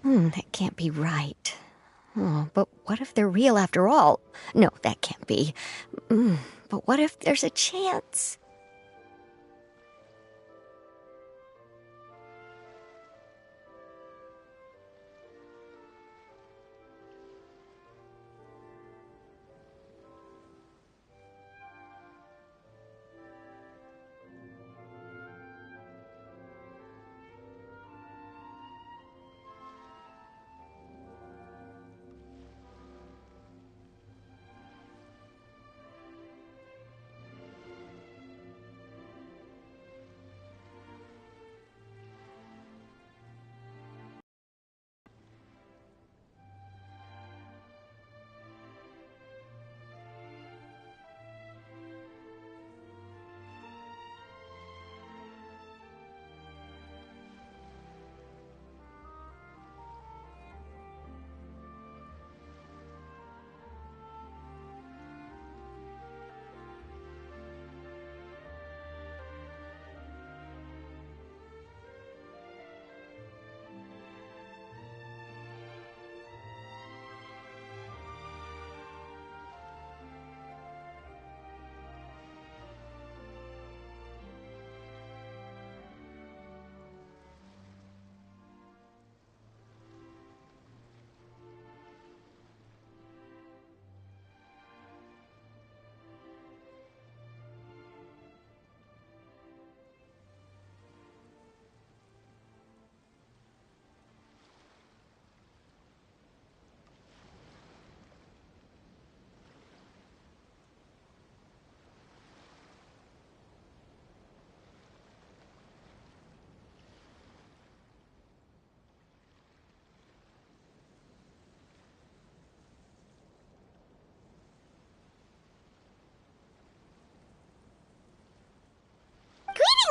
That can't be right. Oh, but what if they're real after all? No, that can't be. But what if there's a chance?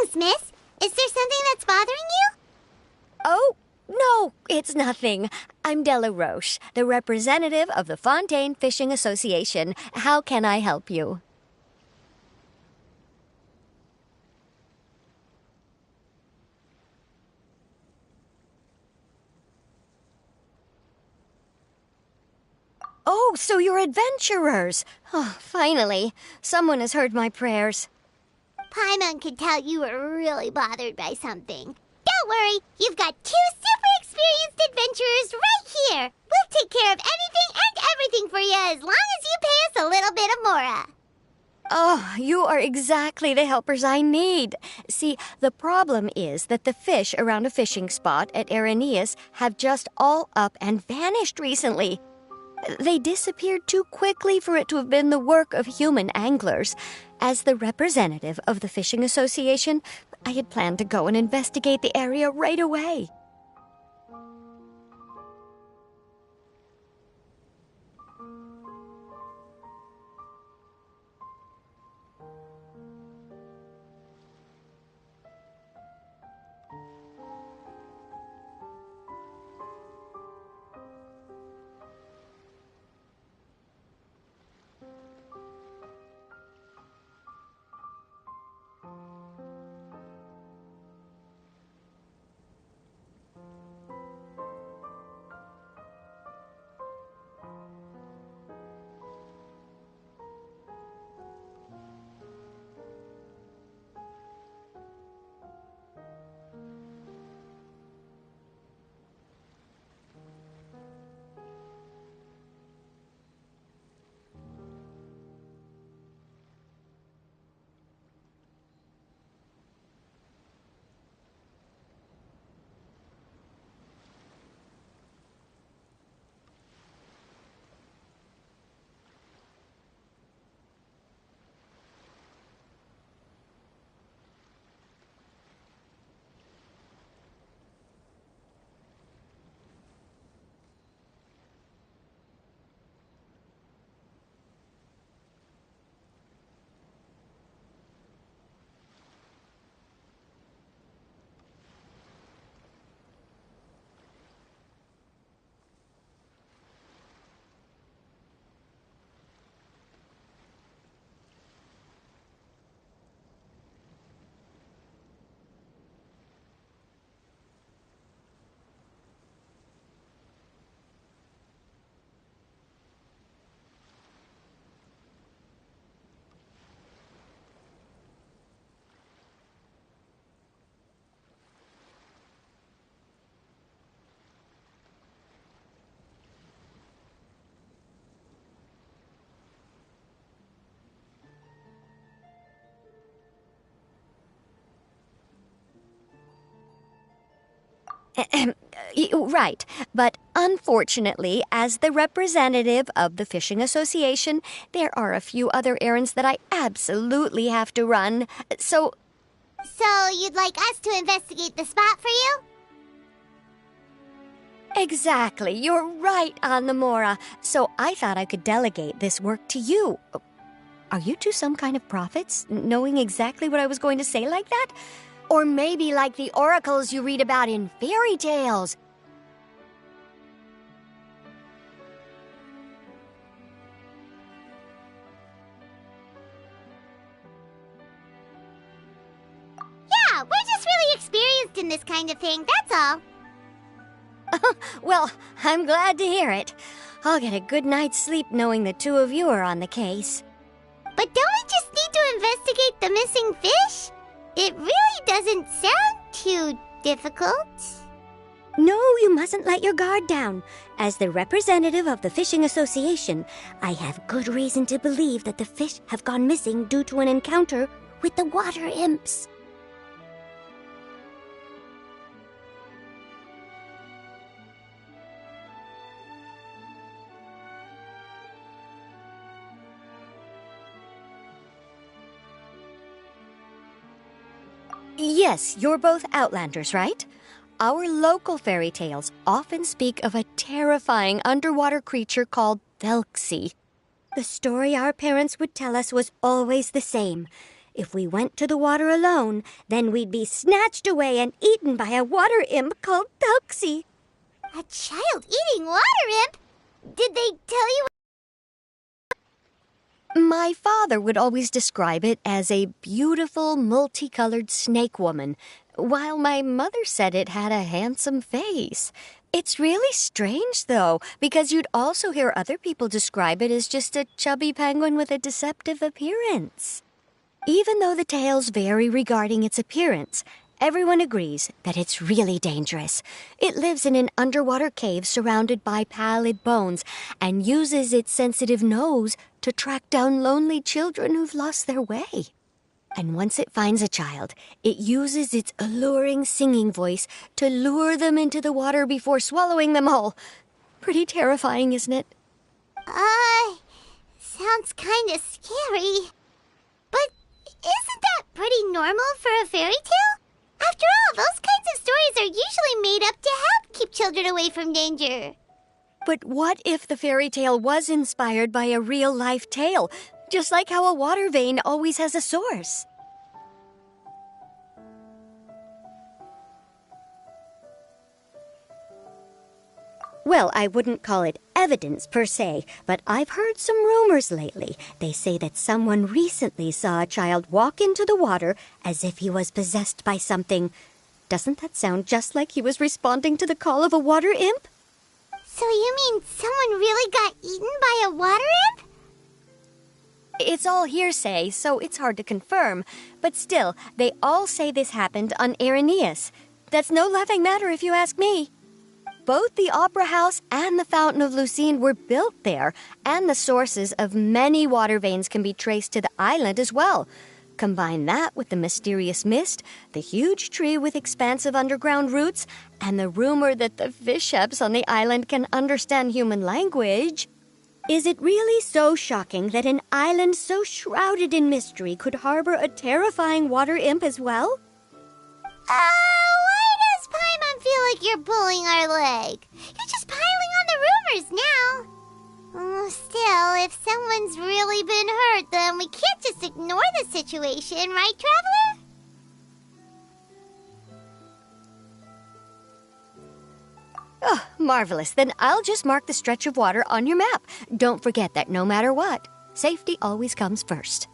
Greetings, miss. Is there something that's bothering you? Oh, no, it's nothing. I'm Della Roche, the representative of the Fontaine Fishing Association. How can I help you? Oh, so you're adventurers. Oh, finally, someone has heard my prayers. Paimon could tell you were really bothered by something. Don't worry, you've got 2 super experienced adventurers right here. We'll take care of anything and everything for you as long as you pay us a little bit of mora. Oh, you are exactly the helpers I need. See, the problem is that the fish around a fishing spot at Araneus have just all up and vanished recently. They disappeared too quickly for it to have been the work of human anglers. As the representative of the Fishing Association, I had planned to go and investigate the area right away. Right, but unfortunately, as the representative of the Fishing Association, there are a few other errands that I absolutely have to run. So you'd like us to investigate the spot for you? exactly, you're right on the Mora. So I thought I could delegate this work to you. Are you two some kind of prophets, knowing exactly what I was going to say like that? Or maybe like the oracles you read about in fairy tales? Yeah, we're just really experienced in this kind of thing, that's all. Well, I'm glad to hear it. I'll get a good night's sleep knowing the two of you are on the case. But don't we just need to investigate the missing fish? It really doesn't sound too difficult. No, you mustn't let your guard down. As the representative of the Fishing Association, I have good reason to believe that the fish have gone missing due to an encounter with the water imps. Yes, you're both Outlanders, right? Our local fairy tales often speak of a terrifying underwater creature called Thlxie. The story our parents would tell us was always the same. If we went to the water alone, then we'd be snatched away and eaten by a water imp called Thlxie. A child eating water imp? Did they tell you? My father would always describe it as a beautiful, multicolored snake woman, while my mother said it had a handsome face. It's really strange, though, because you'd also hear other people describe it as just a chubby penguin with a deceptive appearance. Even though the tales vary regarding its appearance, everyone agrees that it's really dangerous. It lives in an underwater cave surrounded by pallid bones and uses its sensitive nose to track down lonely children who've lost their way. And once it finds a child, it uses its alluring singing voice to lure them into the water before swallowing them all. Pretty terrifying, isn't it? Sounds kinda scary. But isn't that pretty normal for a fairy tale? After all, those kinds of stories are usually made up to help keep children away from danger. But what if the fairy tale was inspired by a real-life tale, just like how a water vein always has a source? Well, I wouldn't call it evidence per se, but I've heard some rumors lately. They say that someone recently saw a child walk into the water as if he was possessed by something. Doesn't that sound just like he was responding to the call of a water imp? So you mean someone really got eaten by a water imp? It's all hearsay, so it's hard to confirm. But still, they all say this happened on Araneus. That's no laughing matter if you ask me. Both the Opera House and the Fountain of Lucine were built there, and the sources of many water veins can be traced to the island as well. Combine that with the mysterious mist, the huge tree with expansive underground roots, and the rumor that the fish-eps on the island can understand human language. Is it really so shocking that an island so shrouded in mystery could harbor a terrifying water imp as well? Why does Paimon feel like you're pulling our leg? You're just piling on the rumors now. Still, if someone's really been hurt, then we can't just ignore the situation, right, Traveler? Oh, marvelous. Then I'll just mark the stretch of water on your map. Don't forget that no matter what, safety always comes first.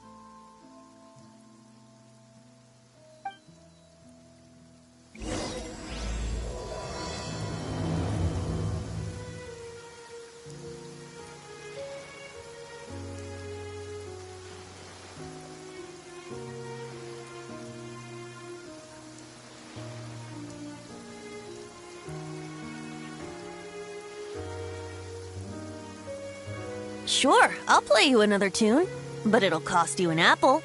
Sure, I'll play you another tune, but it'll cost you an apple.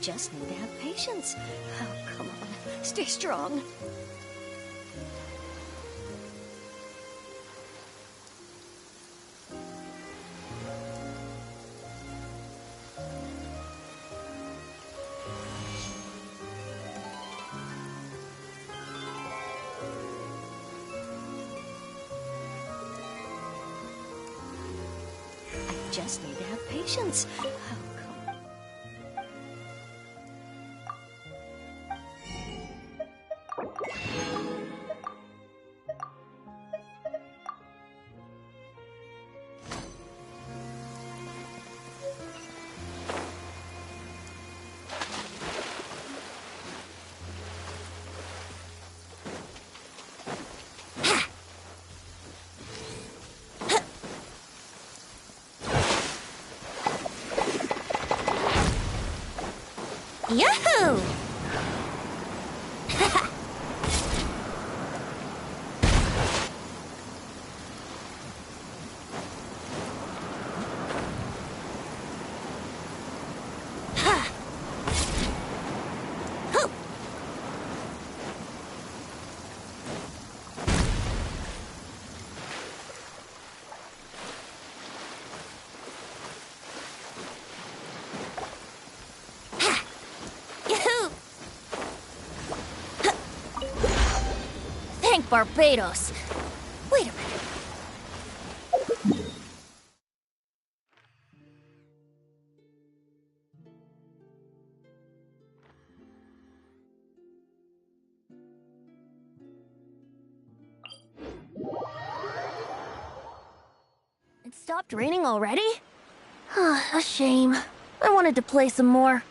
just need to have patience. Oh, come on. Stay strong. I just need to have patience. Oh, come on. Yahoo! Thank Barbados. Wait a minute. It stopped raining already? A shame. I wanted to play some more.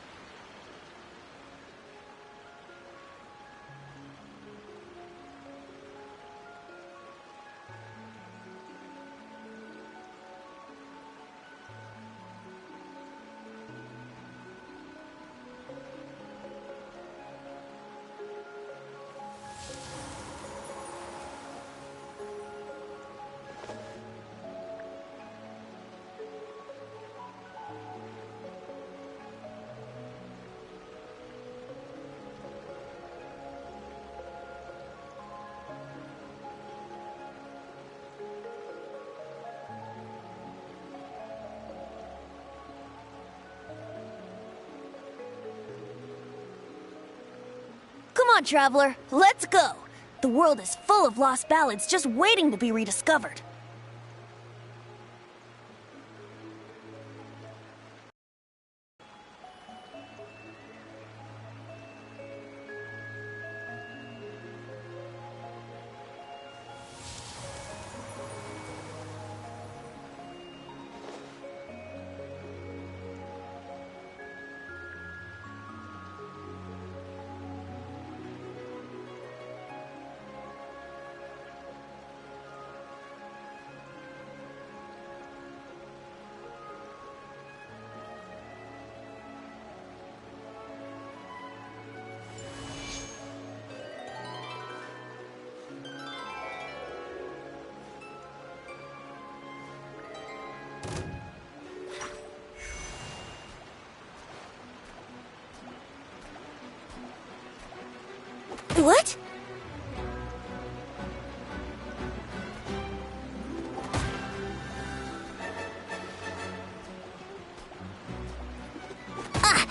Come on, traveler, let's go! The world is full of lost ballads just waiting to be rediscovered. What? Ah!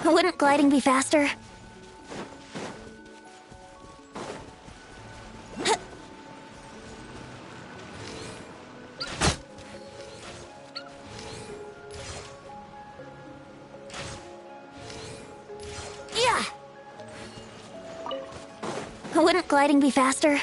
Wouldn't gliding be faster? Yeah! Wouldn't gliding be faster?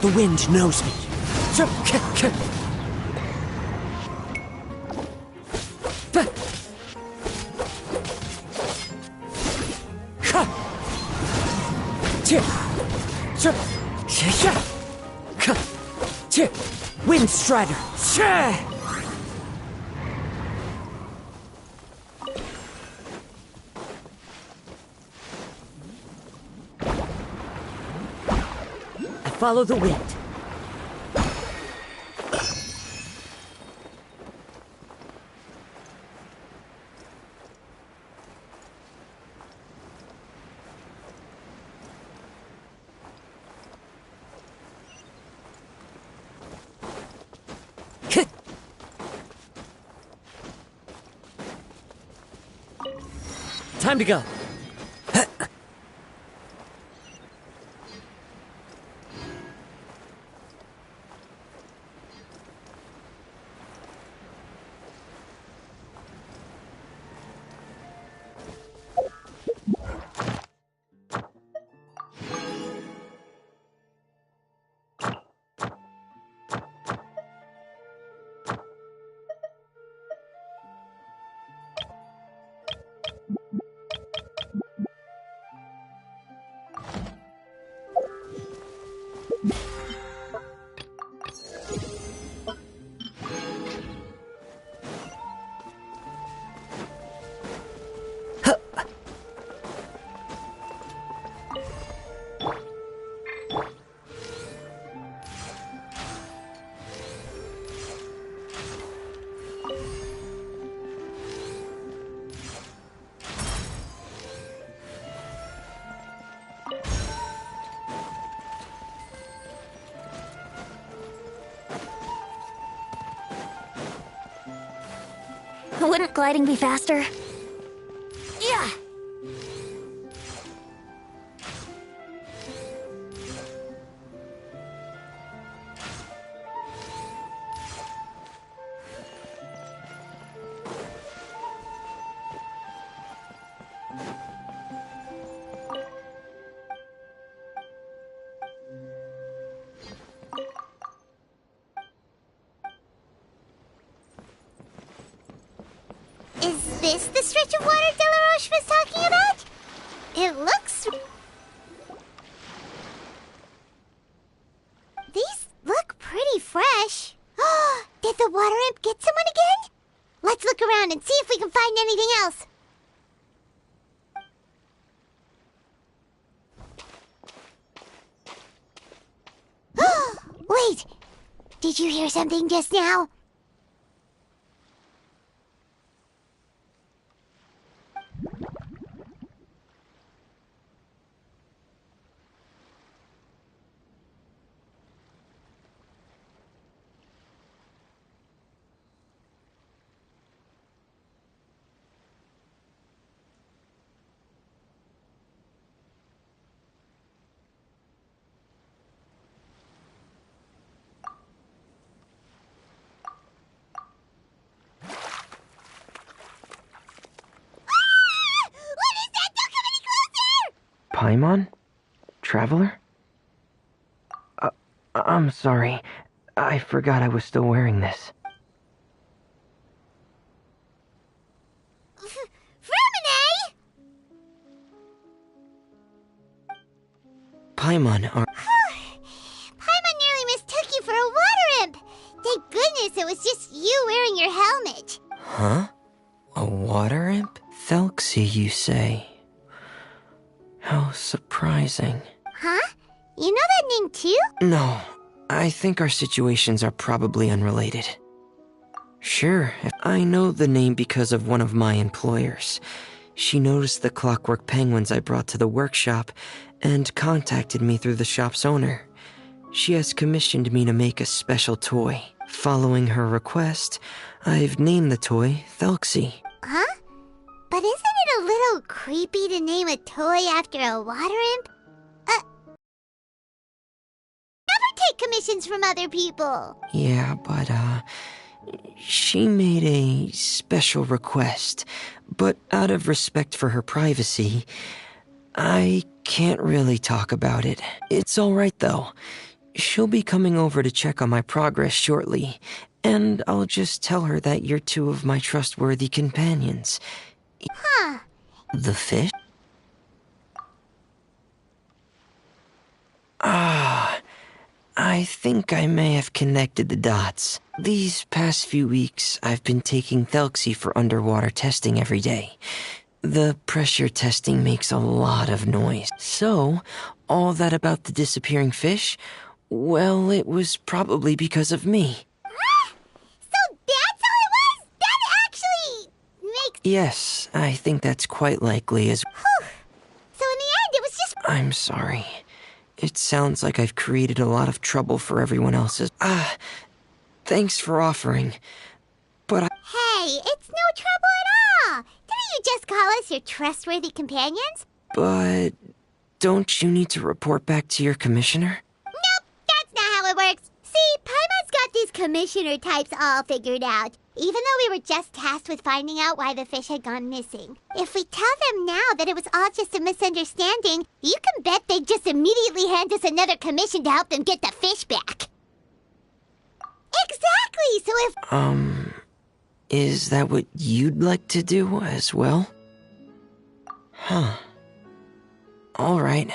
The wind knows me. Wind Strider! I follow the wind. Time to go. Wouldn't gliding be faster? Yeah! Is this the stretch of water Delaroche was talking about? It looks... These look pretty fresh. Did the water imp get someone again? Let's look around and see if we can find anything else. Wait! Did you hear something just now? Paimon? Traveler? I'm sorry. I forgot I was still wearing this. Frumine! Paimon are... Paimon nearly mistook you for a water imp! Thank goodness it was just you wearing your helmet. Huh? A water imp? Thlxie, you say? How surprising. Huh? You know that name too? No, I think our situations are probably unrelated. Sure, I know the name because of one of my employers. She noticed the clockwork penguins I brought to the workshop and contacted me through the shop's owner. She has commissioned me to make a special toy. Following her request, I've named the toy Thlxie. Huh? But isn't it a little creepy to name a toy after a water imp? Never take commissions from other people. Yeah, but, she made a special request, but out of respect for her privacy, I can't really talk about it. It's alright though. She'll be coming over to check on my progress shortly, and I'll just tell her that you're two of my trustworthy companions. Huh. The fish? Ah, I think I may have connected the dots. These past few weeks, I've been taking Thlxie for underwater testing every day. The pressure testing makes a lot of noise. So, all that about the disappearing fish? Well, it was probably because of me. So that's how it was? That actually makes... Yes, I think that's quite likely as... Whew. So in the end, it was just... I'm sorry. It sounds like I've created a lot of trouble for everyone else's... Thanks for offering. But Hey, it's no trouble at all. Didn't you just call us your trustworthy companions? But... don't you need to report back to your commissioner? Nope, that's not how it works. See, Paimon's got these commissioner types all figured out, even though we were just tasked with finding out why the fish had gone missing. If we tell them now that it was all just a misunderstanding, you can bet they'd just immediately hand us another commission to help them get the fish back. Exactly, so if... Is that what you'd like to do as well? Huh. Alright,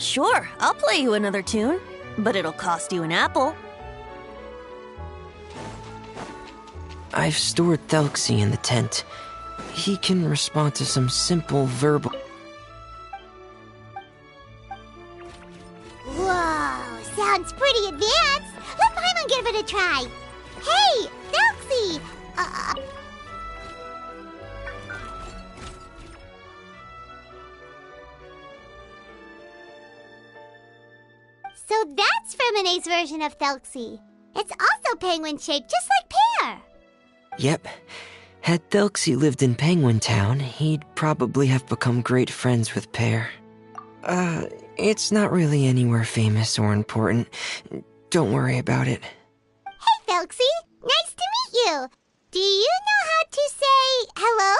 Sure, I'll play you another tune, but it'll cost you an apple. I've stored Thlxie in the tent. He can respond to some simple verbal... Whoa, sounds pretty advanced. Let Paimon give it a try. Hey, Thlxie! So that's Fremone's version of Thlxie. It's also penguin-shaped, just like Pear. Yep. Had Thlxie lived in Penguin Town, he'd probably have become great friends with Pear. It's not really anywhere famous or important. Don't worry about it. Hey, Thlxie. Nice to meet you. Do you know how to say hello?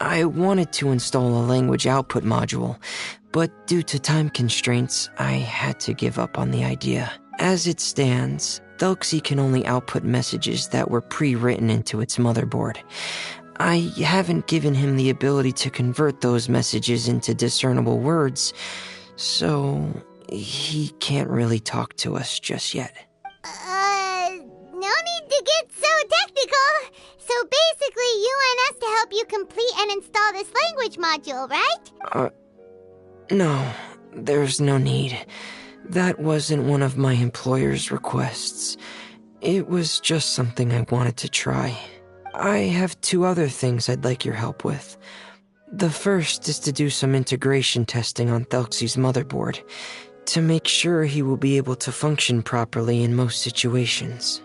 I wanted to install a language output module, but due to time constraints, I had to give up on the idea. As it stands, Thlxie can only output messages that were pre-written into its motherboard. I haven't given him the ability to convert those messages into discernible words, so he can't really talk to us just yet. No need to get so technical. So basically, you want us to help you complete and install this language module, right? No, there's no need. That wasn't one of my employer's requests. It was just something I wanted to try. I have 2 other things I'd like your help with. The first is to do some integration testing on Thlxie's motherboard, to make sure he will be able to function properly in most situations.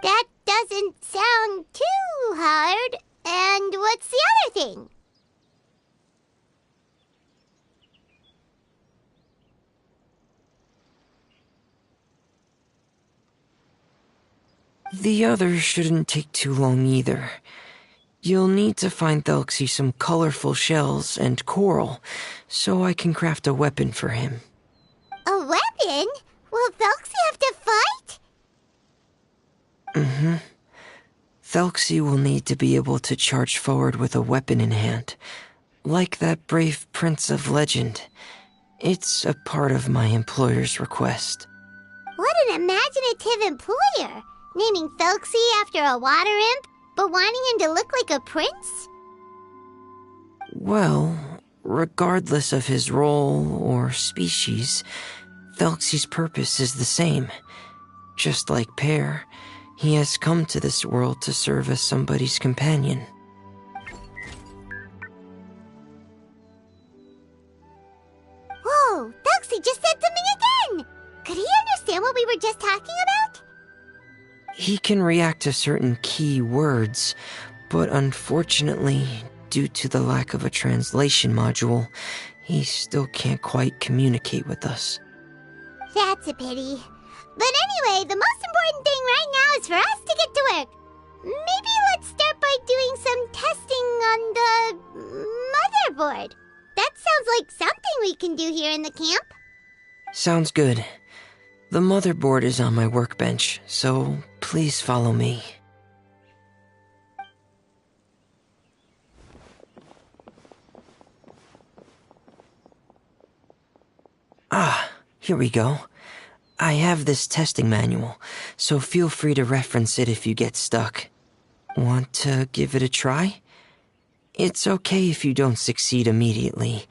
That doesn't sound too hard. And what's the other thing? The other shouldn't take too long either. You'll need to find Thlxie some colorful shells and coral, so I can craft a weapon for him. A weapon? Will Thlxie have to fight? Mm-hmm. Thlxie will need to be able to charge forward with a weapon in hand, like that brave prince of legend. It's a part of my employer's request. What an imaginative employer! Naming Thlxie after a water imp, but wanting him to look like a prince? Well, regardless of his role or species, Thlxie's purpose is the same. Just like Pear, he has come to this world to serve as somebody's companion. Whoa, Thlxie just said something again! Could he understand what we were just talking about? He can react to certain key words, but unfortunately, due to the lack of a translation module, he still can't quite communicate with us. That's a pity. But anyway, the most important thing right now is for us to get to work. Maybe let's start by doing some testing on the motherboard. That sounds like something we can do here in the camp. Sounds good. The motherboard is on my workbench, so please follow me. Ah, here we go. I have this testing manual, so feel free to reference it if you get stuck. Want to give it a try? It's okay if you don't succeed immediately.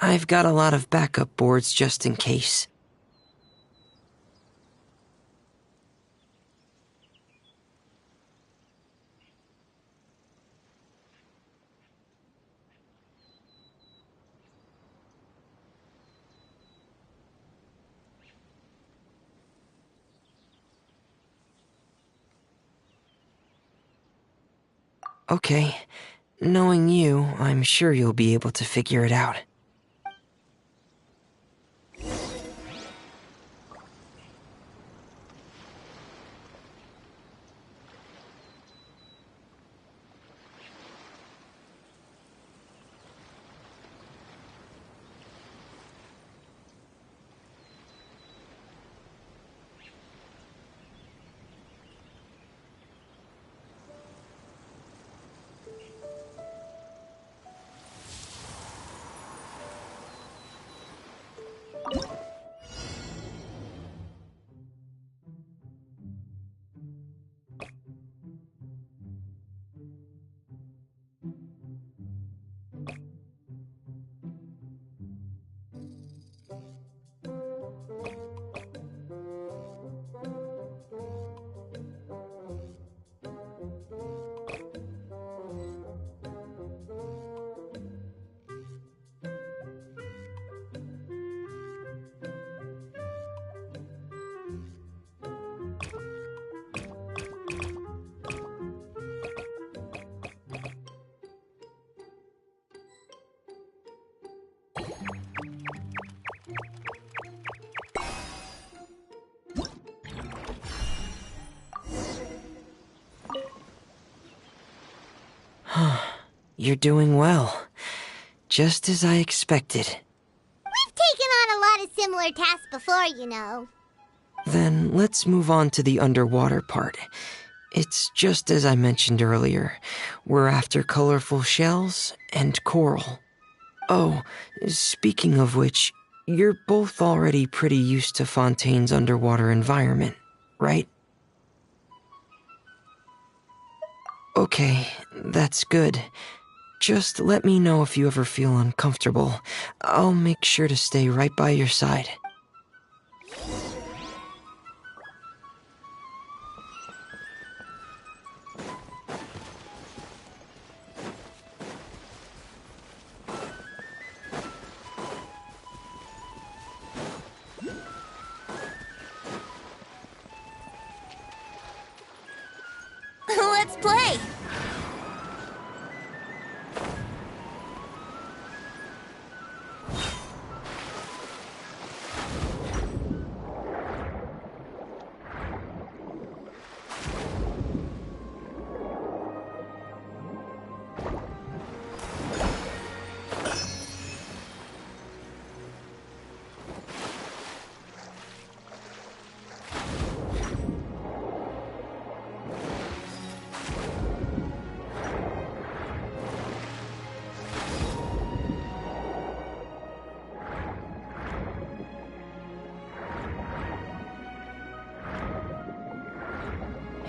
I've got a lot of backup boards just in case. Okay, knowing you, I'm sure you'll be able to figure it out. You're doing well. Just as I expected. We've taken on a lot of similar tasks before, you know. Then let's move on to the underwater part. It's just as I mentioned earlier. We're after colorful shells and coral. Oh, speaking of which, you're both already pretty used to Fontaine's underwater environment, right? Okay, that's good. Just let me know if you ever feel uncomfortable. I'll make sure to stay right by your side. Let's play!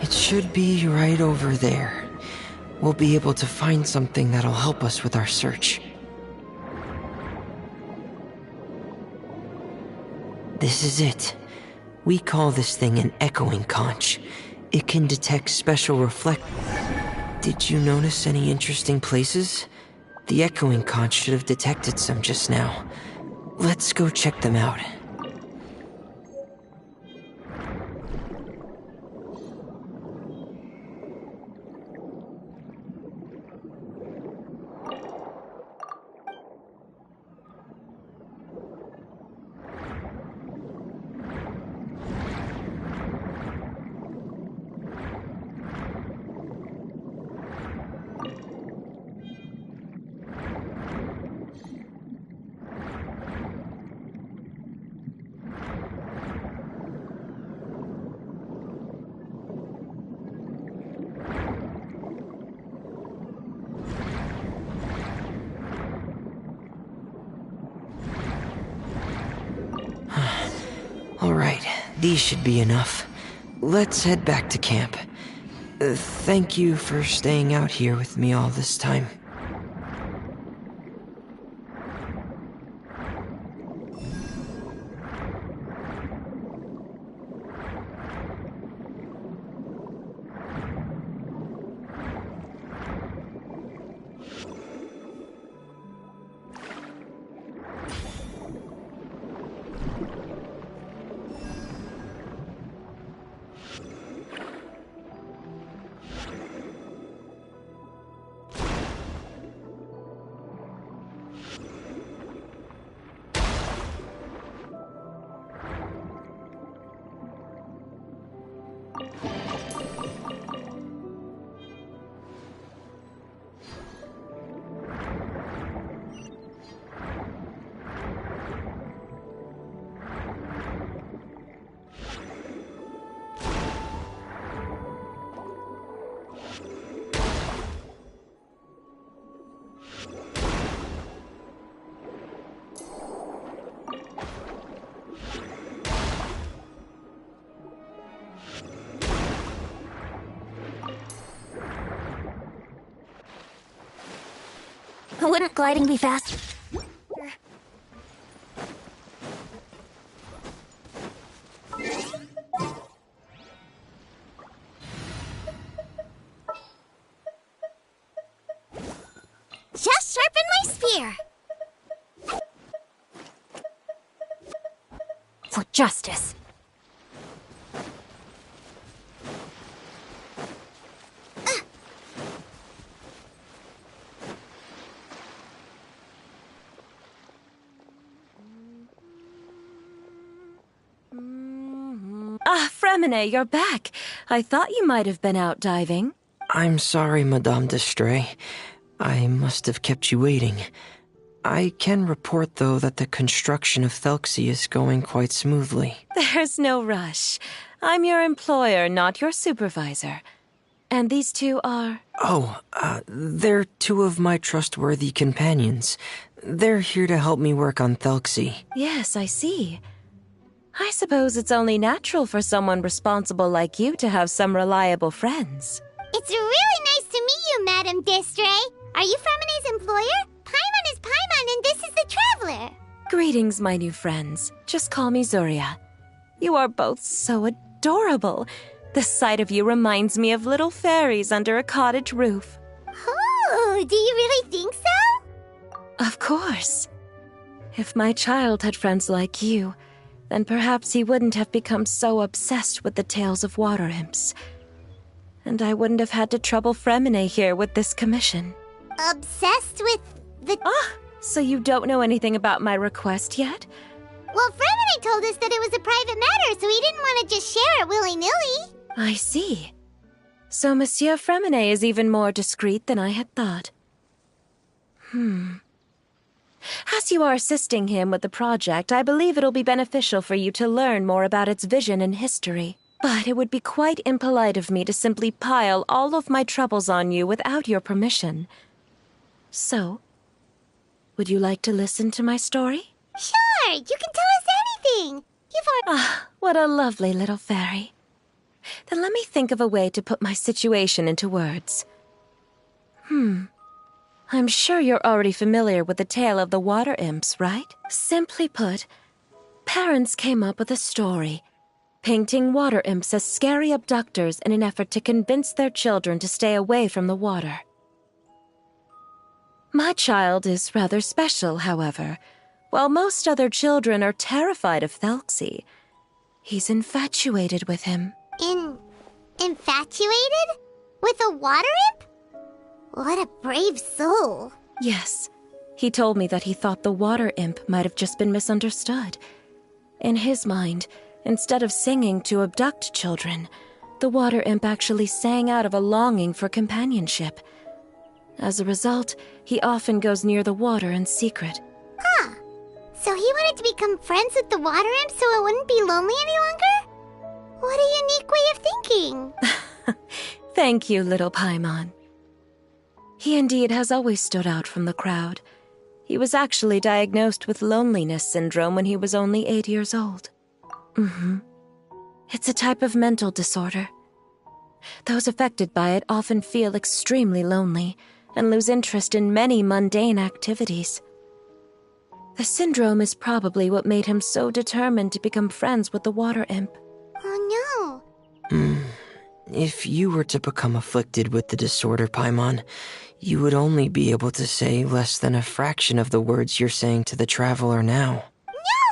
It should be right over there. We'll be able to find something that'll help us with our search. This is it. We call this thing an echoing conch. It can detect special reflect. Did you notice any interesting places? The echoing conch should have detected some just now. Let's go check them out. Alright, these should be enough. Let's head back to camp. Thank you for staying out here with me all this time. Wouldn't gliding be fast? Just sharpen my spear. For justice. Ah, Fremine, you're back. I thought you might have been out diving. I'm sorry, Madame d'Estray. I must have kept you waiting. I can report, though, that the construction of Thlxie is going quite smoothly. There's no rush. I'm your employer, not your supervisor. And these two are... They're two of my trustworthy companions. They're here to help me work on Thlxie. Yes, I see. I suppose it's only natural for someone responsible like you to have some reliable friends. It's really nice to meet you, Madame d'Estray. Are you Fremine's employer? Paimon is Paimon, and this is the Traveler. Greetings, my new friends. Just call me Zuria. You are both so adorable. The sight of you reminds me of little fairies under a cottage roof. Oh, do you really think so? Of course. If my child had friends like you, then perhaps he wouldn't have become so obsessed with the tales of water imps. And I wouldn't have had to trouble Fremine here with this commission. Obsessed with the... Ah, so you don't know anything about my request yet? Well, Fremine told us that it was a private matter, so he didn't want to just share it willy-nilly. I see. So Monsieur Fremine is even more discreet than I had thought. As you are assisting him with the project, I believe it'll be beneficial for you to learn more about its vision and history. But it would be quite impolite of me to simply pile all of my troubles on you without your permission. So, would you like to listen to my story? Sure, you can tell us anything. Ah, what a lovely little fairy. Then let me think of a way to put my situation into words. I'm sure you're already familiar with the tale of the water imps, right? Simply put, parents came up with a story, painting water imps as scary abductors in an effort to convince their children to stay away from the water. My child is rather special, however. While most other children are terrified of Thlxie, he's infatuated with him. Infatuated? With a water imp? What a brave soul. Yes, he told me that he thought the water imp might have just been misunderstood. In his mind, instead of singing to abduct children, the water imp actually sang out of a longing for companionship. As a result, he often goes near the water in secret. Huh. So he wanted to become friends with the water imp so it wouldn't be lonely any longer? What a unique way of thinking. Thank you, little Paimon. He indeed has always stood out from the crowd. He was actually diagnosed with loneliness syndrome when he was only 8 years old. It's a type of mental disorder. Those affected by it often feel extremely lonely and lose interest in many mundane activities. The syndrome is probably what made him so determined to become friends with the water imp. Oh no. If you were to become afflicted with the disorder, Paimon, you would only be able to say less than a fraction of the words you're saying to the traveler now. No!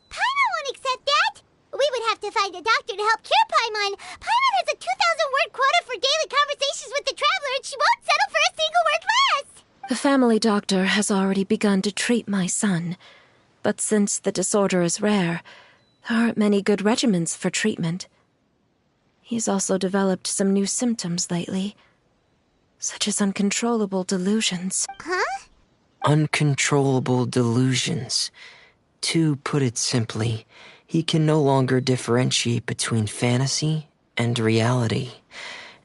Paimon won't accept that! We would have to find a doctor to help cure Paimon. Paimon has a 2,000-word quota for daily conversations with the traveler, and she won't settle for a single word less! The family doctor has already begun to treat my son, but since the disorder is rare, there aren't many good regimens for treatment. He's also developed some new symptoms lately, such as uncontrollable delusions. Huh? Uncontrollable delusions. To put it simply, he can no longer differentiate between fantasy and reality,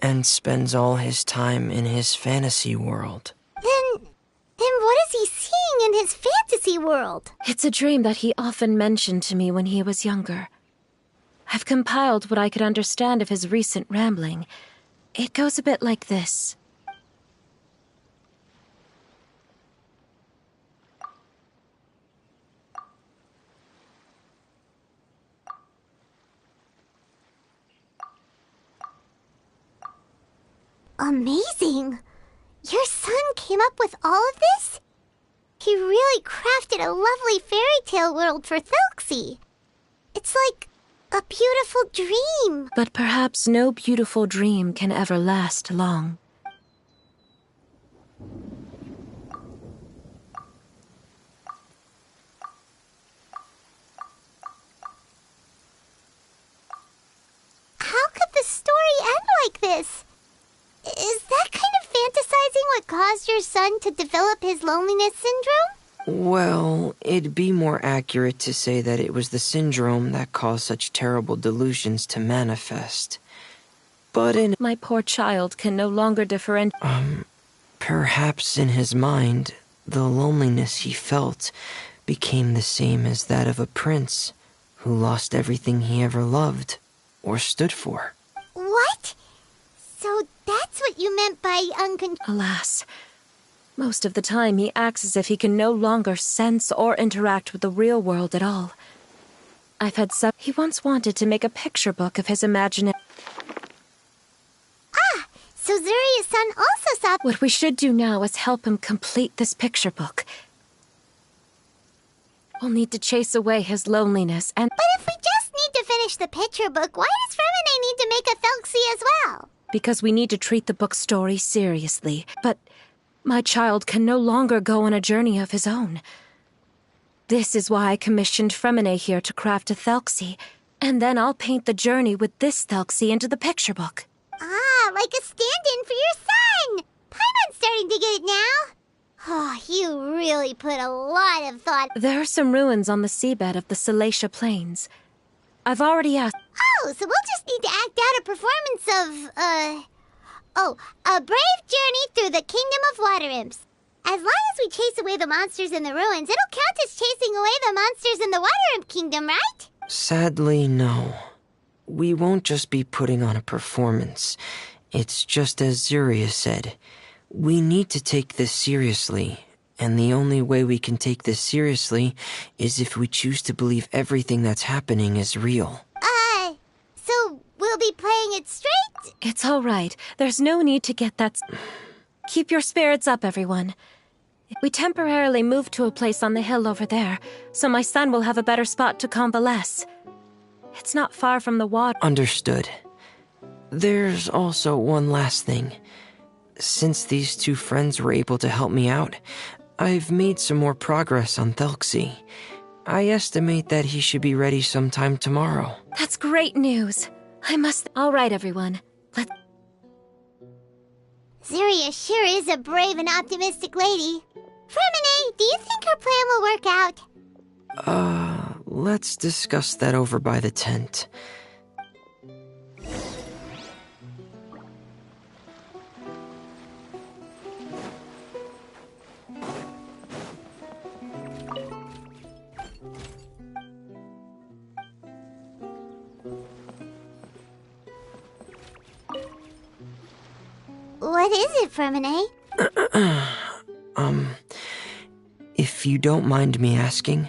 and spends all his time in his fantasy world. Then what is he seeing in his fantasy world? It's a dream that he often mentioned to me when he was younger. I've compiled what I could understand of his recent rambling. It goes a bit like this. Amazing! Your son came up with all of this? He really crafted a lovely fairy tale world for Thlxie. It's like a beautiful dream. But perhaps no beautiful dream can ever last long. How could the story end like this? Is that kind of fantasizing what caused your son to develop his loneliness syndrome? Well, it'd be more accurate to say that it was the syndrome that caused such terrible delusions to manifest. But My poor child can no longer differentiate. Perhaps in his mind, the loneliness he felt became the same as that of a prince who lost everything he ever loved or stood for. What? So that's what you meant by Alas, most of the time he acts as if he can no longer sense or interact with the real world at all. I've had He once wanted to make a picture book of his imagination. Ah! So Zuria's son also saw... What we should do now is help him complete this picture book. We'll need to chase away his loneliness and... But if we just need to finish the picture book, why does Fremine need to make a Thlxie as well? Because we need to treat the book's story seriously. But my child can no longer go on a journey of his own. This is why I commissioned Fremine here to craft a Thlxie, and then I'll paint the journey with this Thlxie into the picture book. Ah, like a stand-in for your son! Paimon's starting to get it now. Oh, you really put a lot of thought... There are some ruins on the seabed of the Thlxie Plains. I've already asked... Oh, so we'll just need to act out a performance of, A Brave Journey Through the Kingdom of Water Imps. As long as we chase away the monsters in the ruins, it'll count as chasing away the monsters in the Water Imp Kingdom, right? Sadly, no. We won't just be putting on a performance. It's just as Zuria said. We need to take this seriously And the only way we can take this seriously is if we choose to believe everything that's happening is real. So we'll be playing it straight? It's all right. There's no need to get that... Keep your spirits up, everyone. We temporarily moved to a place on the hill over there, so my son will have a better spot to convalesce. It's not far from the water. Understood. There's also one last thing. Since these two friends were able to help me out, I've made some more progress on Thlxie. I estimate that he should be ready sometime tomorrow. That's great news. All right, everyone. Let's... Zeria sure is a brave and optimistic lady. Fremine, do you think her plan will work out? Let's discuss that over by the tent. What is it, Fremine? If you don't mind me asking,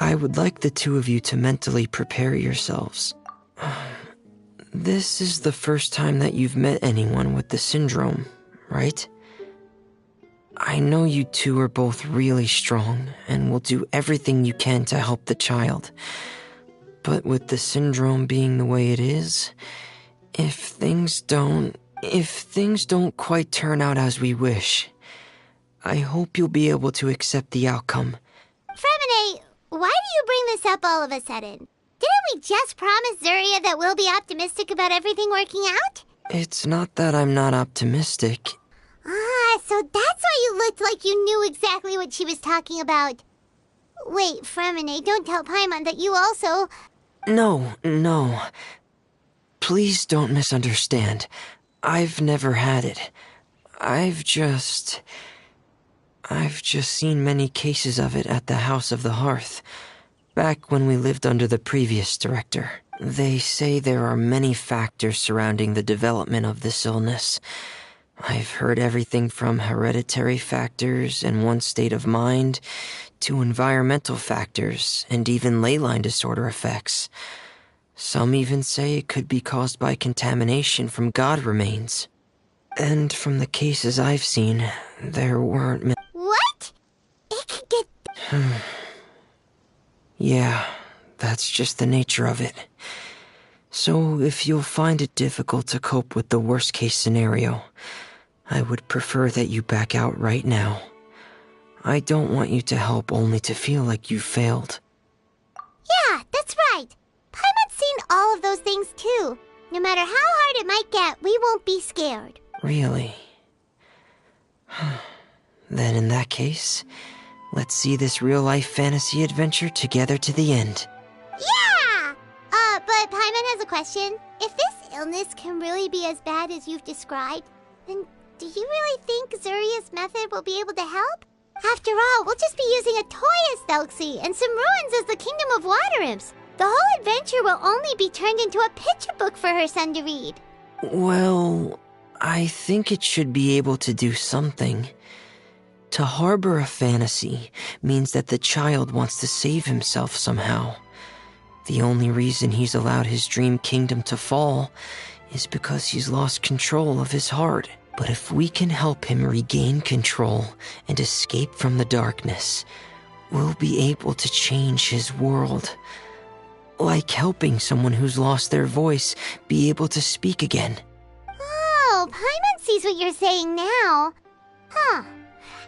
I would like the two of you to mentally prepare yourselves. This is the first time that you've met anyone with the syndrome, right? I know you two are both really strong and will do everything you can to help the child. But with the syndrome being the way it is, if things don't quite turn out as we wish, I hope you'll be able to accept the outcome. Fremine, why do you bring this up all of a sudden? Didn't we just promise Zeria that we'll be optimistic about everything working out? It's not that I'm not optimistic. So that's why you looked like you knew exactly what she was talking about. Wait, Fremine, don't tell Paimon that you also... No. Please don't misunderstand. I've never had it. I've just seen many cases of it at the House of the Hearth, back when we lived under the previous director. They say there are many factors surrounding the development of this illness. I've heard everything from hereditary factors and one's state of mind, to environmental factors, and even ley line disorder effects. Some even say it could be caused by contamination from god remains. And from the cases I've seen, there weren't... What? It could get... Yeah, that's just the nature of it. So if you'll find it difficult to cope with the worst-case scenario, I would prefer that you back out right now. I don't want you to help only to feel like you failed. Yeah, that's right. Paimon's seen all of those things too. No matter how hard it might get, we won't be scared. Really? Then in that case, let's see this real-life fantasy adventure together to the end. Yeah! But Paimon has a question. If this illness can really be as bad as you've described, then do you really think Zuria's method will be able to help? After all, we'll just be using a toy as Thlxie and some ruins as the Kingdom of Water Imps. The whole adventure will only be turned into a picture book for her son to read. Well, I think it should be able to do something. To harbor a fantasy means that the child wants to save himself somehow. The only reason he's allowed his dream kingdom to fall is because he's lost control of his heart. But if we can help him regain control and escape from the darkness, we'll be able to change his world. Like helping someone who's lost their voice be able to speak again. Oh, Paimon sees what you're saying now. Huh.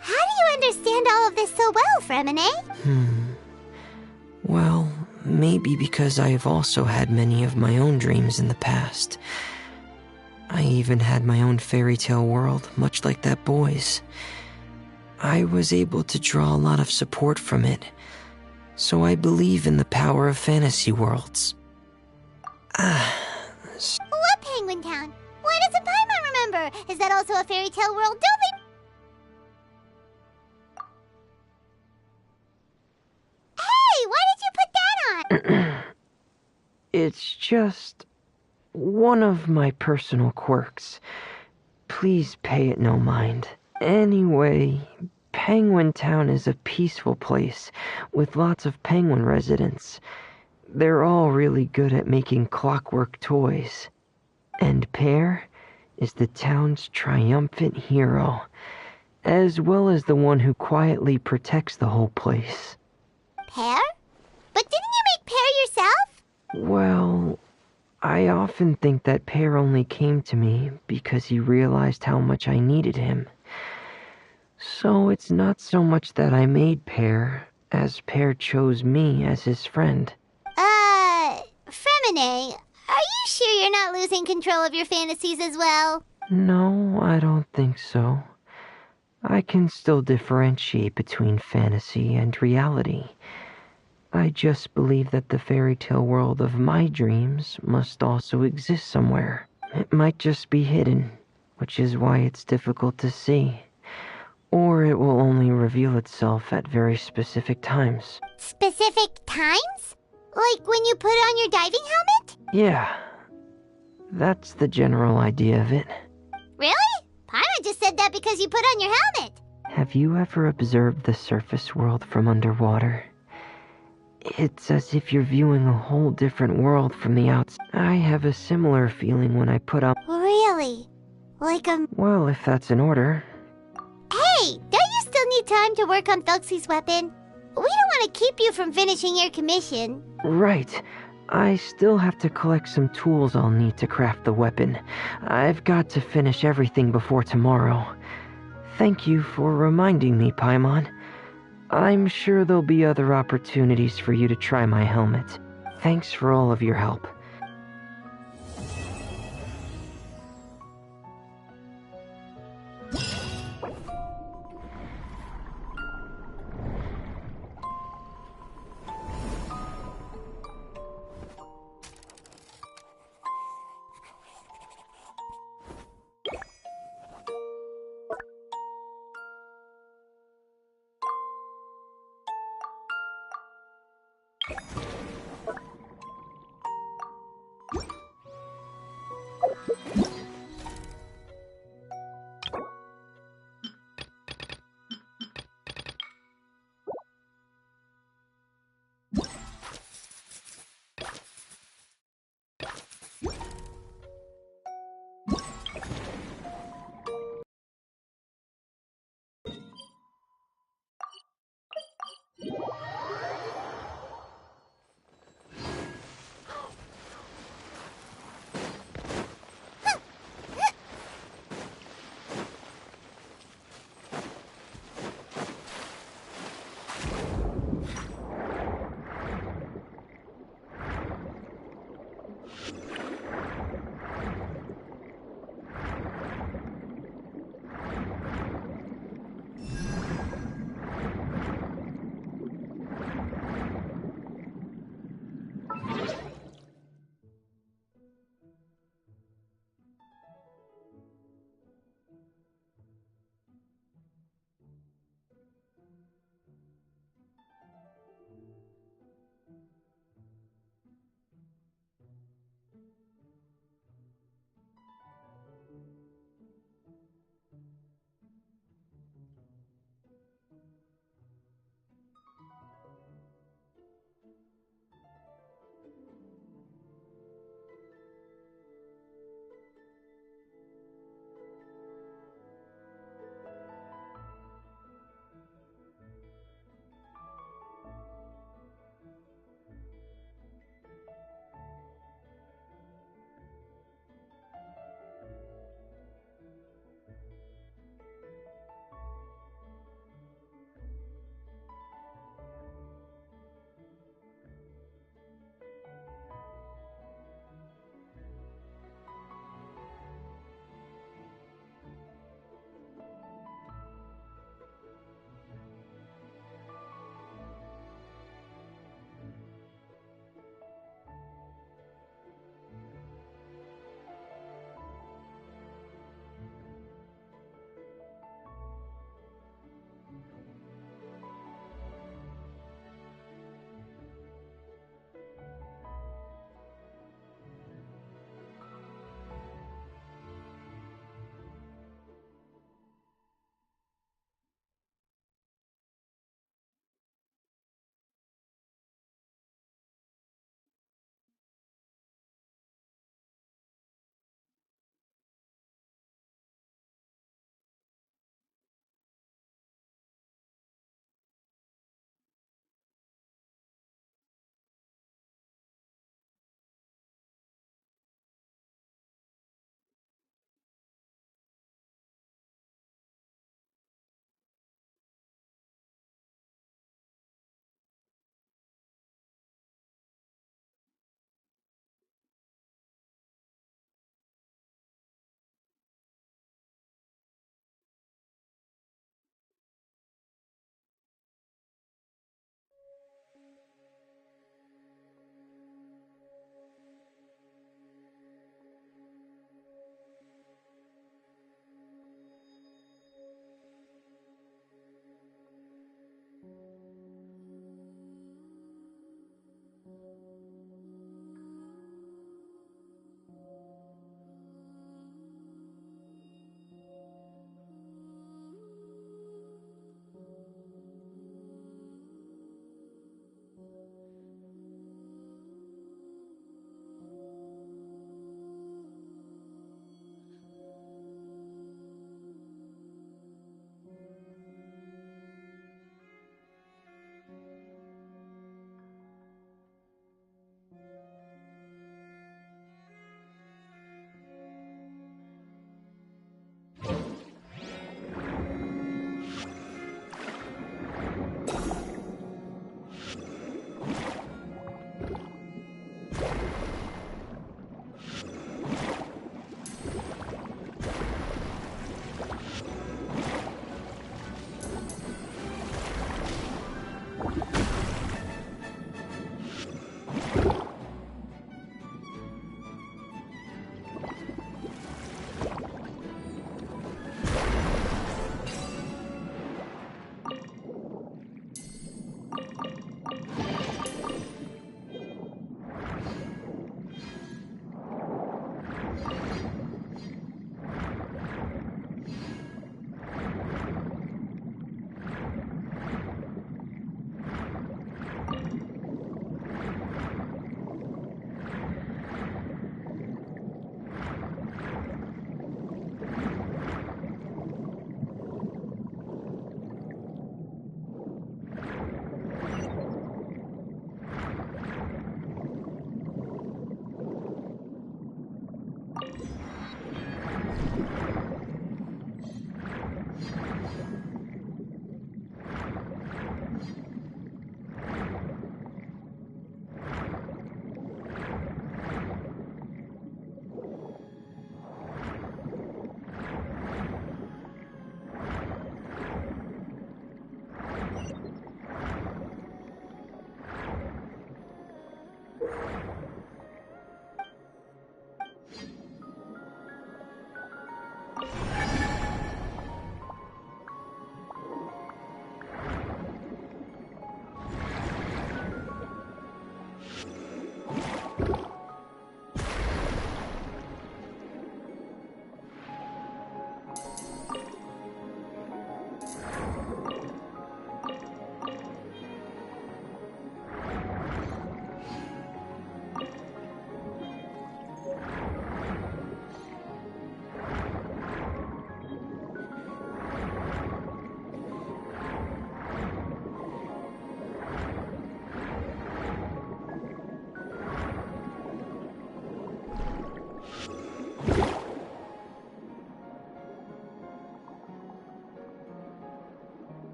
How do you understand all of this so well, Fremine? Well, maybe because I've also had many of my own dreams in the past. I even had my own fairy tale world, much like that boy's. I was able to draw a lot of support from it, so I believe in the power of fantasy worlds. What Penguin Town? Why doesn't Paimon remember? Is that also a fairy tale world? Don't they... Hey, why did you put that on? It's just one of my personal quirks. Please pay it no mind. Anyway, Penguin Town is a peaceful place with lots of penguin residents. They're all really good at making clockwork toys. And Pear is the town's triumphant hero, as well as the one who quietly protects the whole place. Pear? But didn't you make Pear yourself? Well, I often think that Pear only came to me because he realized how much I needed him. So it's not so much that I made Pear, as Pear chose me as his friend. Fremine, are you sure you're not losing control of your fantasies as well? No, I don't think so. I can still differentiate between fantasy and reality. I just believe that the fairy tale world of my dreams must also exist somewhere. It might just be hidden, which is why it's difficult to see. Or it will only reveal itself at very specific times. Specific times? Like when you put on your diving helmet? Yeah, that's the general idea of it. Really? Paimon just said that because you put on your helmet. Have you ever observed the surface world from underwater? It's as if you're viewing a whole different world from the outside. I have a similar feeling when I put up... Really? Like Well, if that's in order. Hey, don't you still need time to work on Thlxie's weapon? We don't want to keep you from finishing your commission. Right. I still have to collect some tools I'll need to craft the weapon. I've got to finish everything before tomorrow. Thank you for reminding me, Paimon. I'm sure there'll be other opportunities for you to try my helmet. Thanks for all of your help.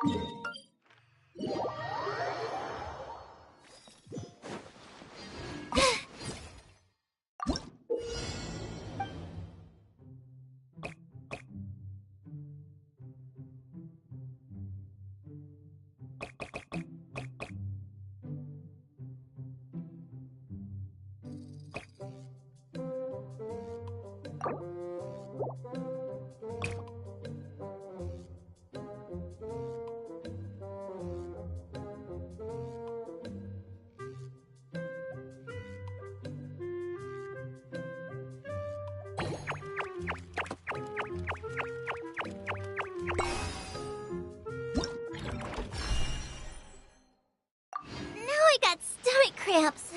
Now I got stomach cramps.